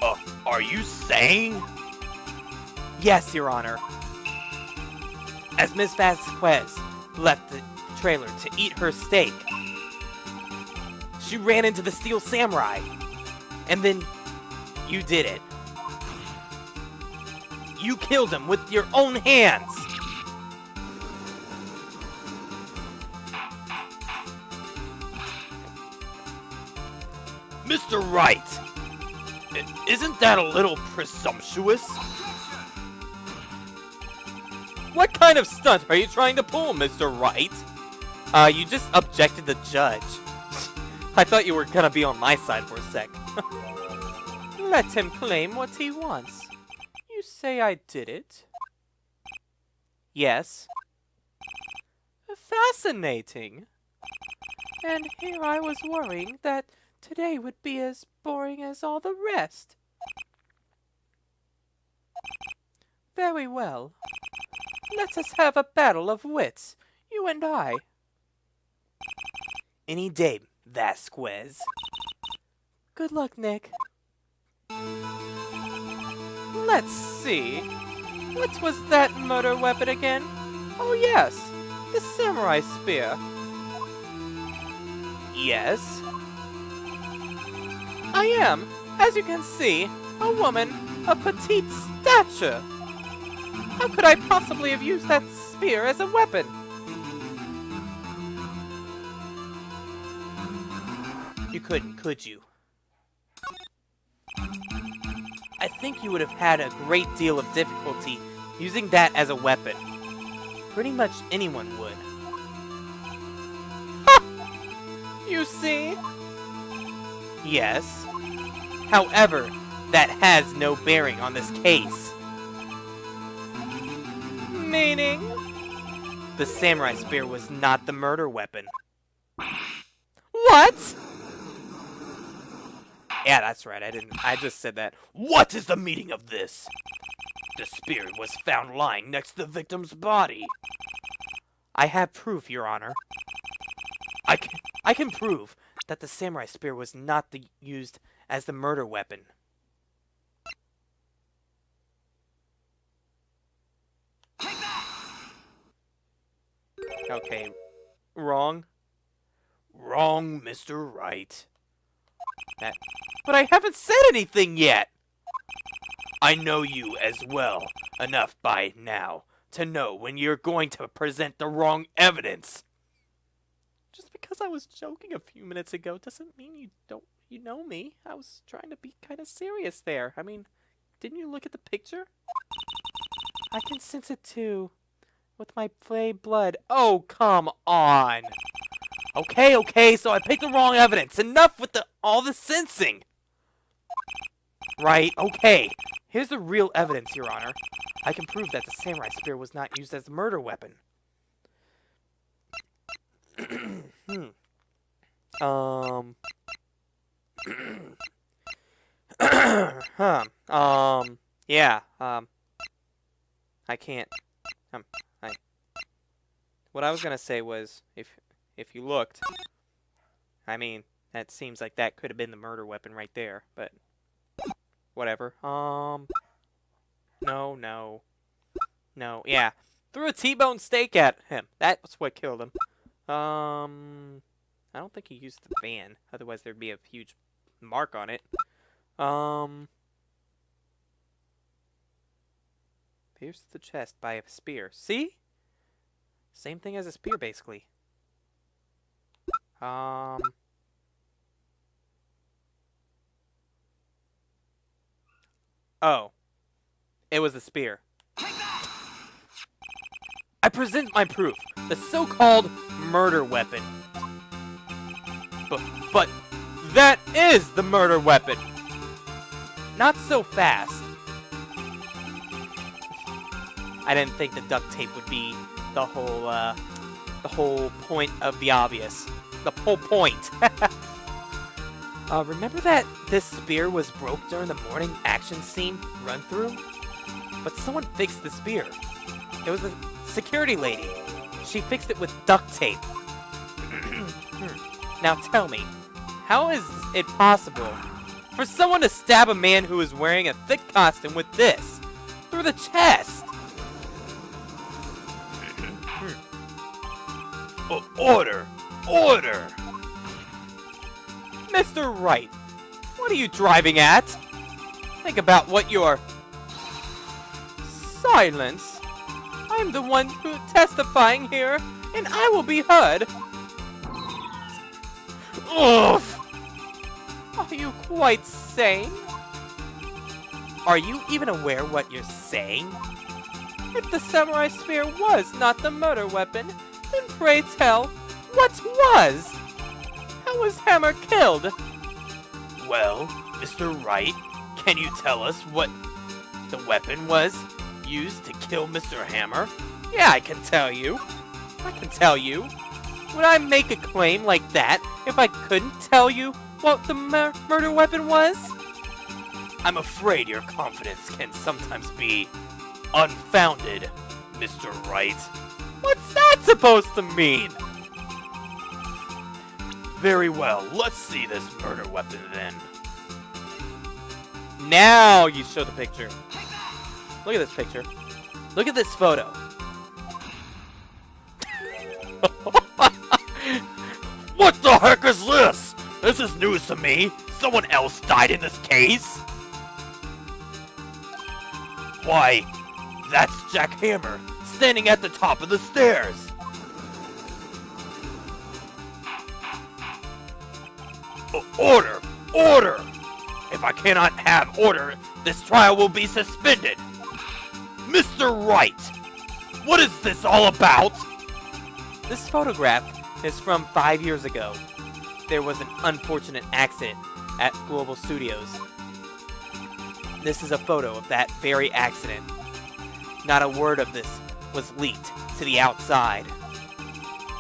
Are you saying? Yes, Your Honor. As Ms. Vasquez left the trailer to eat her steak, she ran into the Steel Samurai, and then you did it. You killed him with your own hands! Mr. Wright! Isn't that a little presumptuous? What kind of stunt are you trying to pull, Mr. Wright? You just objected the judge. I thought you were gonna be on my side for a sec. Let him claim what he wants. You say I did it? Yes. Fascinating. And here I was worrying that today would be as boring as all the rest. Very well. Let us have a battle of wits, you and I. Any day, Vasquez. Good luck, Nick. Let's see. What was that murder weapon again? Oh yes, the samurai spear. Yes. I am, as you can see, a woman of petite stature. How could I possibly have used that spear as a weapon? You couldn't, could you? I think you would have had a great deal of difficulty using that as a weapon. Pretty much anyone would. Ha! You see? Yes. However, that has no bearing on this case. Meaning? The samurai spear was not the murder weapon. What? Yeah, that's right. I just said that. What is the meaning of this? The spear was found lying next to the victim's body. I have proof, Your Honor. I can prove that the samurai spear was not used as the murder weapon. Okay. Wrong? Wrong, Mr. Wright. But I haven't said anything yet! I know you as well enough by now to know when you're going to present the wrong evidence. Just because I was joking a few minutes ago doesn't mean you know me. I was trying to be kind of serious there. I mean, didn't you look at the picture? I can sense it too. With my play blood. Oh, come on! Okay, so I picked the wrong evidence. Enough with all the sensing. Right, okay. Here's the real evidence, Your Honor. I can prove that the samurai spear was not used as a murder weapon. Yeah, I can't, what I was gonna say was, if you looked, I mean, that seems like that could have been the murder weapon right there, but whatever. No, yeah. Threw a T-bone steak at him. That's what killed him. I don't think he used the van, otherwise there'd be a huge mark on it. Pierced the chest by a spear. See? Same thing as a spear, basically. Oh. It was a spear. I present my proof. The so-called murder weapon. But that is the murder weapon! Not so fast. I didn't think the duct tape would be the whole point of the obvious. The whole point. Remember that this spear was broke during the morning action scene run-through? But someone fixed the spear. It was a security lady. She fixed it with duct tape. Now tell me, how is it possible For someone to stab a man who is wearing a thick costume with this through the chest. Order! Order! Mr. Wright, what are you driving at? Think about what you're... Silence. I'm the one who testifying here, and I will be heard. Oof! Are you quite sane? Are you even aware what you're saying? If the samurai spear was not the murder weapon, then pray tell, what was? How was Hammer killed? Well, Mr. Wright, can you tell us what the weapon was used to kill Mr. Hammer? Yeah, I can tell you. Would I make a claim like that if I couldn't tell you what the murder weapon was? I'm afraid your confidence can sometimes be unfounded, Mr. Wright. What's that supposed to mean? Very well, let's see this murder weapon then. Now you show the picture. Look at this picture. Look at this photo. What the heck is this? This is news to me. Someone else died in this case? Why, that's Jack Hammer, standing at the top of the stairs. Order! Order! If I cannot have order, this trial will be suspended. Mr. Wright, what is this all about? This photograph is from 5 years ago. There was an unfortunate accident at Global Studios. This is a photo of that very accident. Not a word of this was leaked to the outside.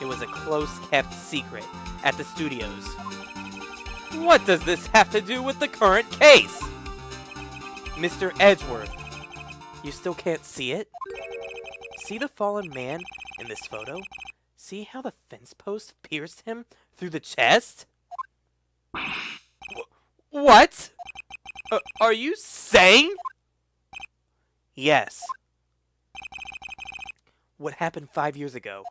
It was a close-kept secret at the studios. What does this have to do with the current case? Mr. Edgeworth, you still can't see it? See the fallen man in this photo? See how the fence post pierced him through the chest? What? Are you sane? Yes. What happened 5 years ago?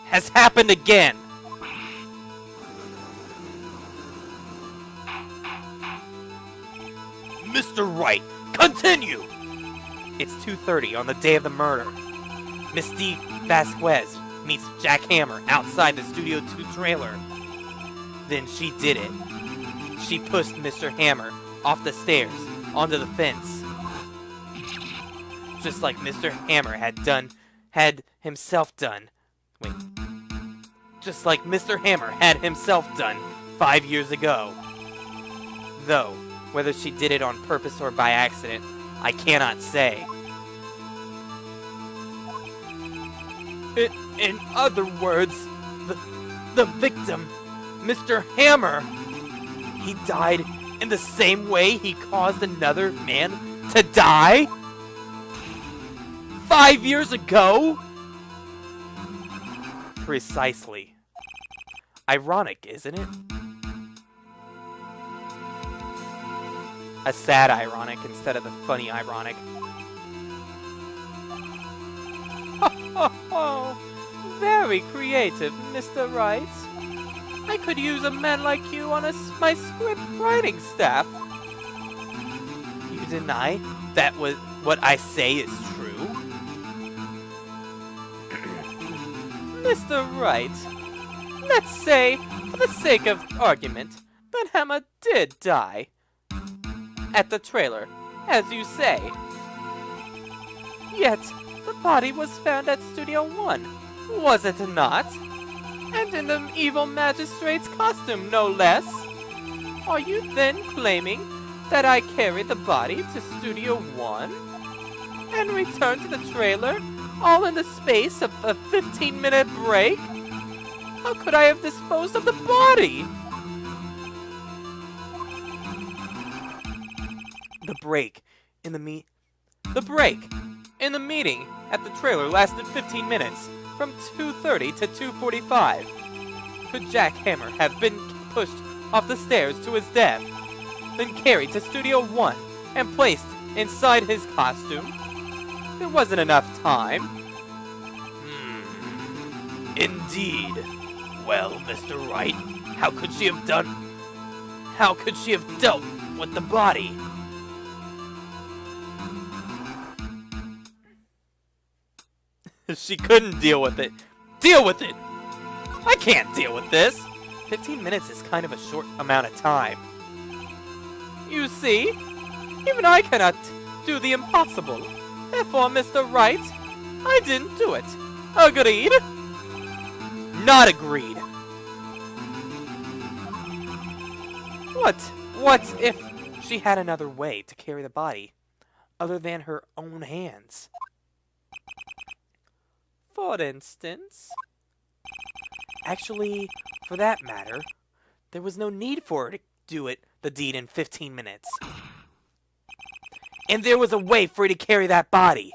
Has happened again. Mr. Wright, continue! It's 2:30 on the day of the murder. Miss D. Vasquez meets Jack Hammer outside the Studio 2 trailer. Then she did it. She pushed Mr. Hammer off the stairs onto the fence. Just like Mr. Hammer had himself done. Just like Mr. Hammer had himself done 5 years ago. Though, whether she did it on purpose or by accident, I cannot say. In other words, the victim, Mr. Hammer, he died in the same way he caused another man to die? 5 years ago? Precisely. Ironic, isn't it? A sad ironic instead of the funny ironic. Oh, very creative, Mr. Wright. I could use a man like you on my script writing staff. You deny that what I say is true? Mr. Wright, let's say, for the sake of argument, that Hammer did die. At the trailer, as you say. Yet, the body was found at Studio 1, was it not? And in the evil magistrate's costume, no less. Are you then claiming that I carried the body to Studio 1 and returned to the trailer all in the space of a 15-minute break? How could I have disposed of the body? The break in the meeting at the trailer lasted 15 minutes. from 2:30 to 2:45. Could Jack Hammer have been pushed off the stairs to his death, then carried to Studio 1 and placed inside his costume? There wasn't enough time. Indeed. Well, Mr. Wright, how could she have dealt with the body? She couldn't deal with it. Deal with it! I can't deal with this! 15 minutes is kind of a short amount of time. You see, even I cannot do the impossible. Therefore, Mr. Wright, I didn't do it. Agreed? Not agreed. What if she had another way to carry the body, other than her own hands? For instance... Actually, for that matter, there was no need for her to do the deed in 15 minutes. And there was a way for her to carry that body.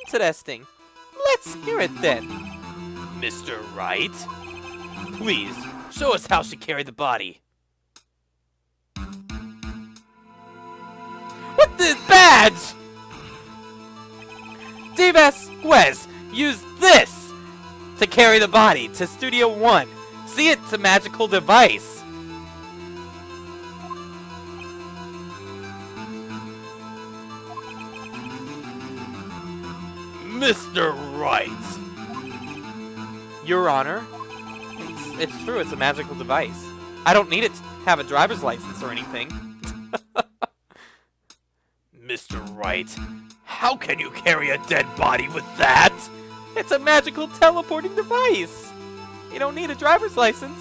Interesting. Let's hear it then. Mr. Wright, please, show us how she carried the body. What the badge? Vasquez used this to carry the body to Studio 1. See, it's a magical device. Mr. Wright. Your Honor, it's true, it's a magical device. I don't need it to have a driver's license or anything. Mr. Wright, how can you carry a dead body with that? It's a magical teleporting device. You don't need a driver's license.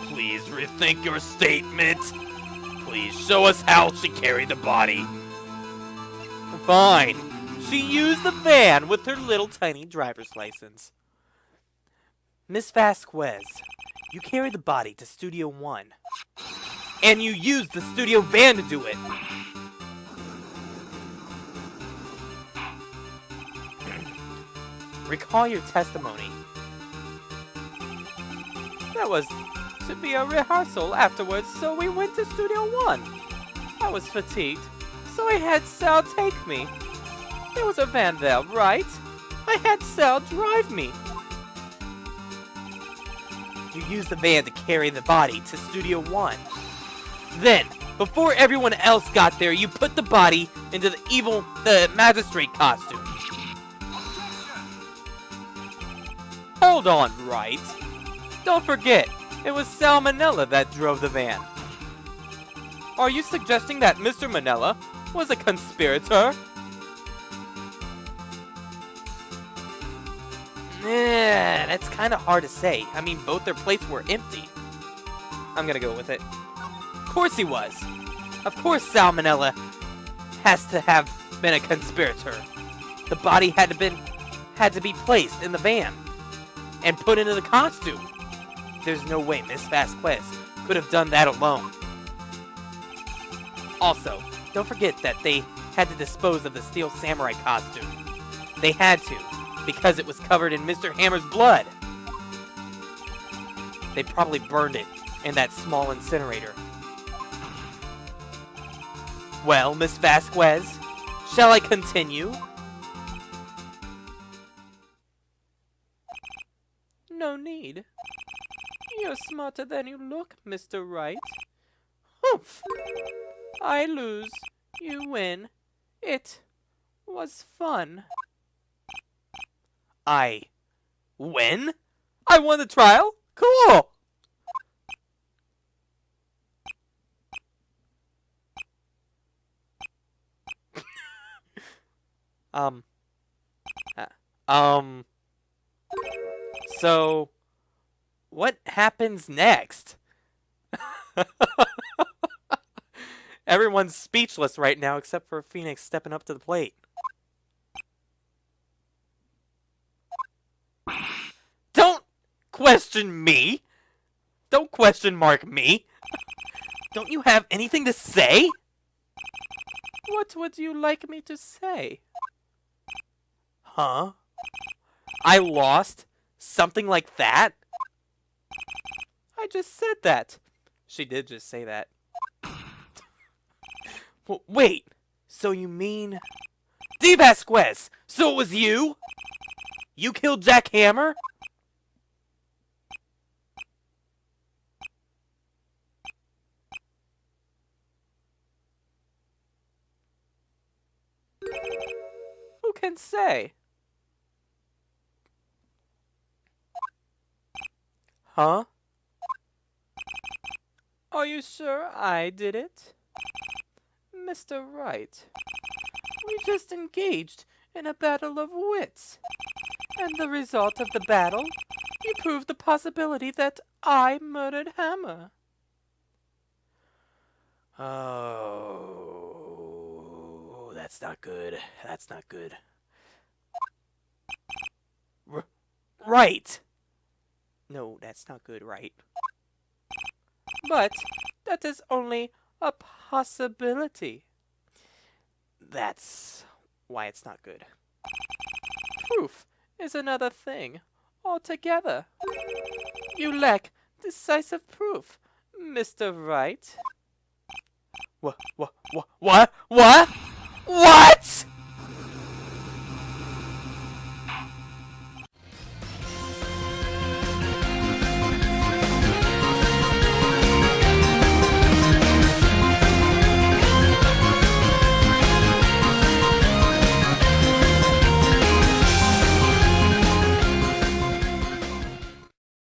Please rethink your statement. Please show us how she carried the body. Fine. She used the van with her little tiny driver's license. Miss Vasquez, you carried the body to Studio 1. And you used the studio van to do it. Recall your testimony. That was to be a rehearsal afterwards, so we went to Studio 1. I was fatigued, so I had Sal take me. There was a van there, right? I had Sal drive me. You used the van to carry the body to Studio 1. Then, before everyone else got there, you put the body into the magistrate costume. Hold on, Wright. Don't forget, it was Salmonella that drove the van. Are you suggesting that Mr. Manella was a conspirator? That's kind of hard to say. I mean, both their plates were empty. I'm gonna go with it. Of course he was. Of course Salmonella has to have been a conspirator. The body had to be placed in the van and put into the costume. There's no way Miss Vasquez could have done that alone. Also, don't forget that they had to dispose of the Steel Samurai costume. They had to, because it was covered in Mr. Hammer's blood. They probably burned it in that small incinerator. Well, Miss Vasquez, shall I continue? No need. You're smarter than you look, Mr. Wright. Humph! I lose. You win. It was fun. I win? I won the trial? Cool! So, what happens next? Everyone's speechless right now except for Phoenix stepping up to the plate. Don't question me! Don't question mark me! Don't you have anything to say? What would you like me to say? Huh? I lost? Something like that? I just said that. She did just say that. Wait, so you mean... D. Vasquez! So it was you? You killed Jack Hammer? Who can say? Huh? Are you sure I did it? Mr. Wright, we just engaged in a battle of wits. And the result of the battle, you proved the possibility that I murdered Hammer. Oh, that's not good. That's not good. Right! No, that's not good, right? But that is only a possibility. That's Why it's not good. Proof is another thing altogether. You lack decisive proof, Mr. Wright. What? What? What?